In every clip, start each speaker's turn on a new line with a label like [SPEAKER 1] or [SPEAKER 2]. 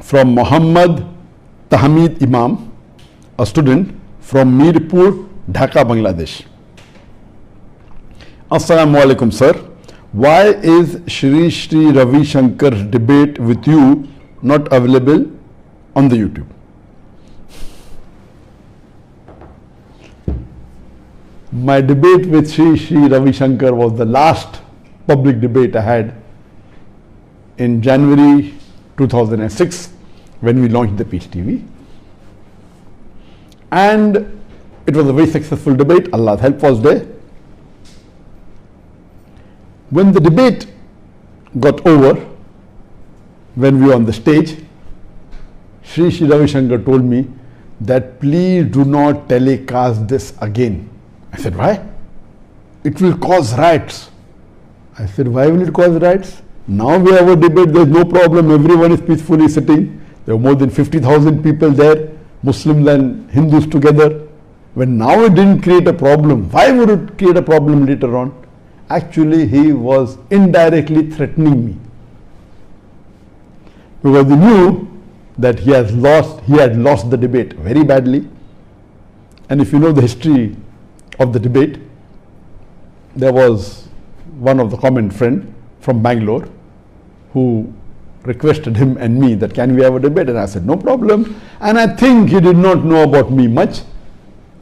[SPEAKER 1] from Muhammad Tahmid Imam, a student from Mirpur Dhaka, Bangladesh. Assalamu alaikum, sir. Why is Shri Shri Ravi Shankar's debate with you not available on the YouTube? My debate with Shri Shri Ravi Shankar was the last public debate I had in January 2006 when we launched the Peace TV. And it was a very successful debate. Allah's help was there. When the debate got over, when we were on the stage, Shri Shri Ravi Shankar told me that please do not telecast this again. I said, why? It will cause riots. I said, why will it cause riots? Now we have a debate, there is no problem, everyone is peacefully sitting. There were more than 50,000 people there, Muslims and Hindus together. When now it didn't create a problem, why would it create a problem later on? Actually, he was indirectly threatening me. Because he knew that he had lost the debate very badly. And if you know the history of the debate, there was one of the common friend from Bangalore who requested him and me that can we have a debate, and I said no problem. And I think he did not know about me much,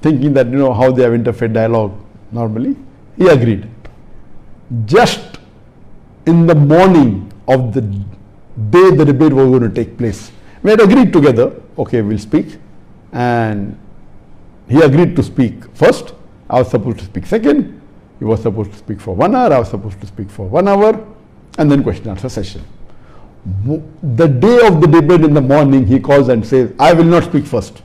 [SPEAKER 1] thinking that how they have interfaith dialogue normally. He agreed. Just in the morning of the day the debate was going to take place, we had agreed together, okay, we'll speak, and he agreed to speak first. I was supposed to speak second. He was supposed to speak for 1 hour. I was supposed to speak for 1 hour, and then question answer session. The day of the debate in the morning, he calls and says, I will not speak first.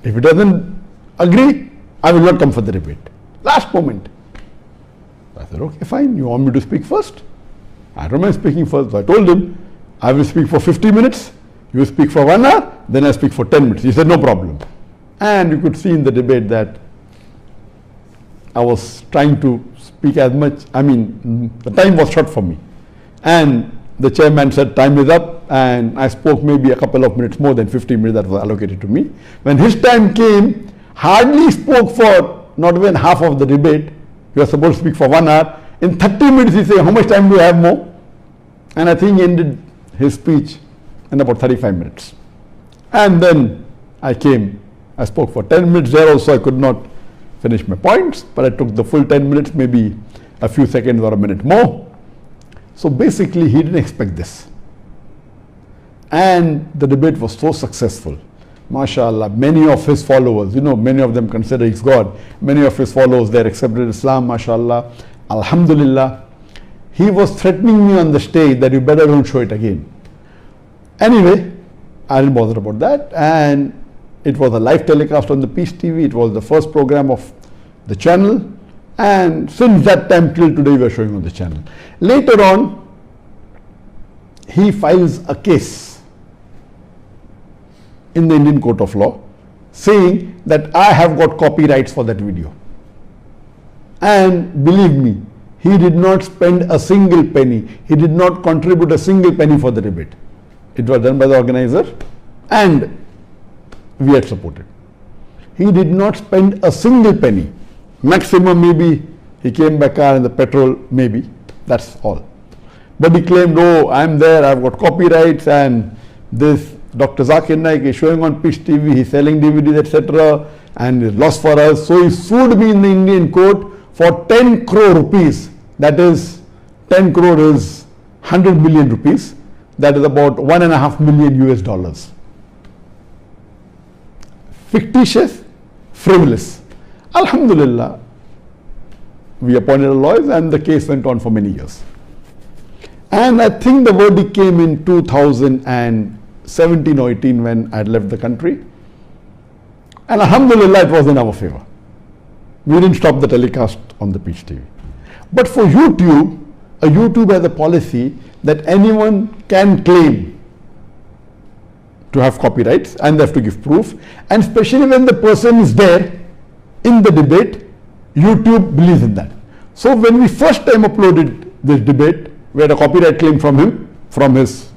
[SPEAKER 1] If he doesn't agree, I will not come for the debate. Last moment. I said, okay, fine. You want me to speak first? I don't mind speaking first. So I told him, I will speak for 50 minutes. You speak for 1 hour, then I speak for 10 minutes. He said, no problem. And you could see in the debate that I was trying to speak as much, the time was short for me. And the chairman said time is up, and I spoke maybe a couple of minutes more than 15 minutes that was allocated to me. When his time came, hardly spoke for not even half of the debate. He was supposed to speak for 1 hour. In 30 minutes he said, how much time do you have more? And I think he ended his speech in about 35 minutes. And then I came, I spoke for 10 minutes there also. I could not finish my points, but I took the full 10 minutes, maybe a few seconds or a minute more. So basically he didn't expect this. And the debate was so successful. MashaAllah, many of his followers, many of them consider he's God. Many of his followers, they accepted Islam, MashaAllah. Alhamdulillah. He was threatening me on the stage that you better don't show it again. Anyway, I didn't bother about that. And it was a live telecast on the Peace TV. It was the first program of the channel. And since that time till today, we are showing on the channel. Later on, he files a case in the Indian Court of Law saying that I have got copyrights for that video. And believe me, he did not spend a single penny. He did not contribute a single penny for the debate. It was done by the organizer and we had supported. He did not spend a single penny. Maximum maybe he came by car and the petrol maybe, that's all. But he claimed, oh, I'm there, I've got copyrights, and this Dr. Zakir Naik is showing on Peace TV, he's selling DVDs, etc. and it's lost for us. So he sued me in the Indian court for 10 crore rupees. That is, 10 crore is 100 million rupees. That is about $1.5 million US. Fictitious, frivolous. Alhamdulillah, we appointed lawyers and the case went on for many years. And I think the verdict came in 2017 or 18 when I had left the country. And Alhamdulillah, it was in our favor. We didn't stop the telecast on the Peace TV. But for YouTube has a policy that anyone can claim to have copyrights and they have to give proof. And especially when the person is there in the debate, YouTube believes in that. So when we first time uploaded this debate, we had a copyright claim from him, from his,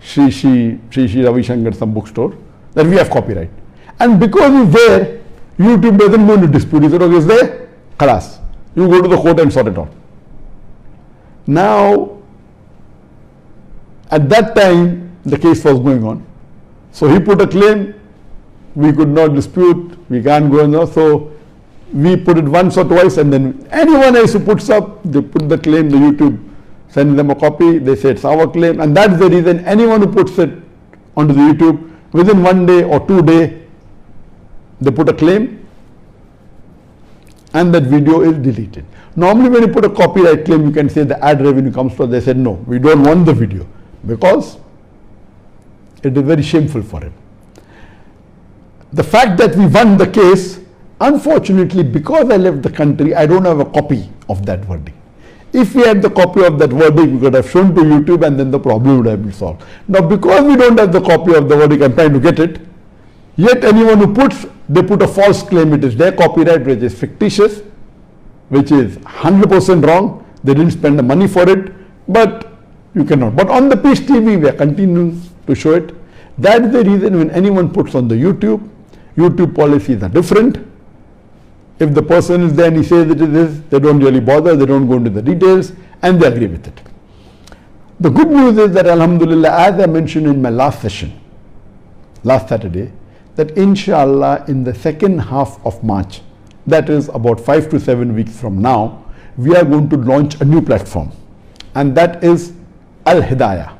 [SPEAKER 1] Shri Ravi Shankar, some bookstore, that we have copyright. And because it's there, YouTube doesn't go into dispute. He said, okay, it's there, khalas. You go to the court and sort it out. Now, at that time, the case was going on. So he put a claim, we could not dispute, we can't go on. So we put it once or twice, and then anyone else who puts up, they put the claim, the YouTube sends them a copy, they say it's our claim, and that's the reason anyone who puts it onto the YouTube, within 1 day or 2 days, they put a claim, and that video is deleted. Normally when you put a copyright claim, you can say the ad revenue comes to us. They said no, we don't want the video, because it is very shameful for him. The fact that we won the case, unfortunately, because I left the country, I don't have a copy of that verdict. If we had the copy of that verdict, we could have shown to YouTube, and then the problem would have been solved. Now, because we don't have the copy of the verdict, I'm trying to get it. Yet anyone who they put a false claim, it is their copyright, which is fictitious, which is 100% wrong. They didn't spend the money for it, but you cannot. But on the Peace TV, we are continuing to show it. That's the reason when anyone puts on the YouTube policies are different. If the person is there and he says it is, they don't really bother, they don't go into the details, and they agree with it. The good news is that Alhamdulillah, as I mentioned in my last session, last Saturday, that inshallah in the second half of March, that is about 5 to 7 weeks from now, we are going to launch a new platform, and that is Al-Hidayah,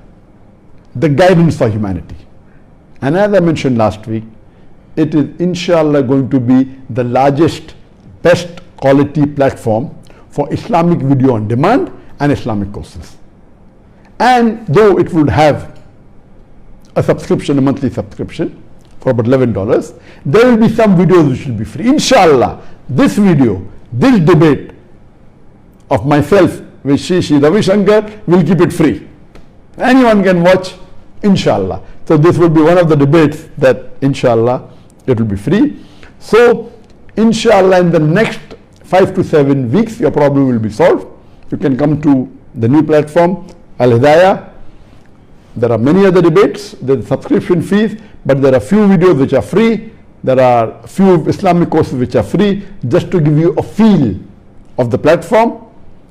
[SPEAKER 1] the guidance for humanity. And as I mentioned last week, it is inshallah going to be the largest, best quality platform for Islamic video on demand and Islamic courses. And though it would have a subscription, a monthly subscription for about $11, there will be some videos which will be free. Inshallah, this video, this debate of myself with Shri Ravi Shankar, will keep it free. Anyone can watch, inshallah. So this will be one of the debates that inshallah it will be free. So inshallah in the next 5 to 7 weeks your problem will be solved. You can come to the new platform Al-Hidayah. There are many other debates, there are subscription fees, but there are few videos which are free. There are few Islamic courses which are free, just to give you a feel of the platform.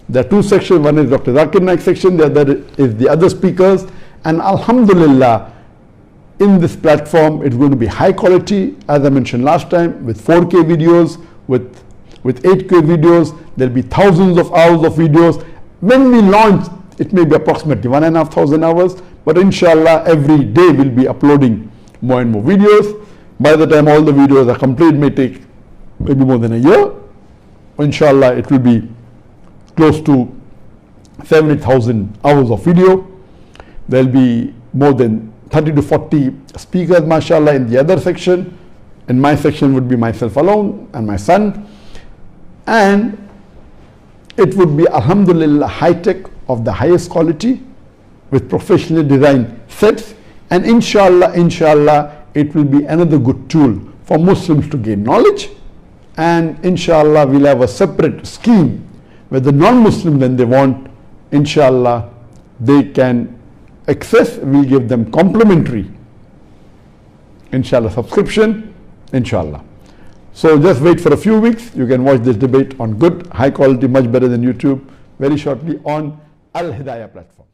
[SPEAKER 1] There are two sections, one is Dr. Zakir Naik section, the other is the other speakers, and Alhamdulillah, in this platform it's going to be high quality, as I mentioned last time, with 4K videos, with 8K videos. There will be thousands of hours of videos. When we launch, it may be approximately 1,500 hours, but inshallah every day we'll be uploading more and more videos. By the time all the videos are complete, it may take maybe more than a year. Inshallah it will be close to 70,000 hours of video. There will be more than 30 to 40 speakers, mashallah, in the other section. In my section would be myself alone and my son. And it would be, alhamdulillah, high-tech of the highest quality with professionally designed sets. And inshallah, it will be another good tool for Muslims to gain knowledge. And inshallah, we'll have a separate scheme where the non-Muslim, when they want, inshallah, they can access. We'll give them complimentary, inshallah, subscription, inshallah. So just wait for a few weeks. You can watch this debate on good, high quality, much better than YouTube, very shortly on Al-Hidayah platform.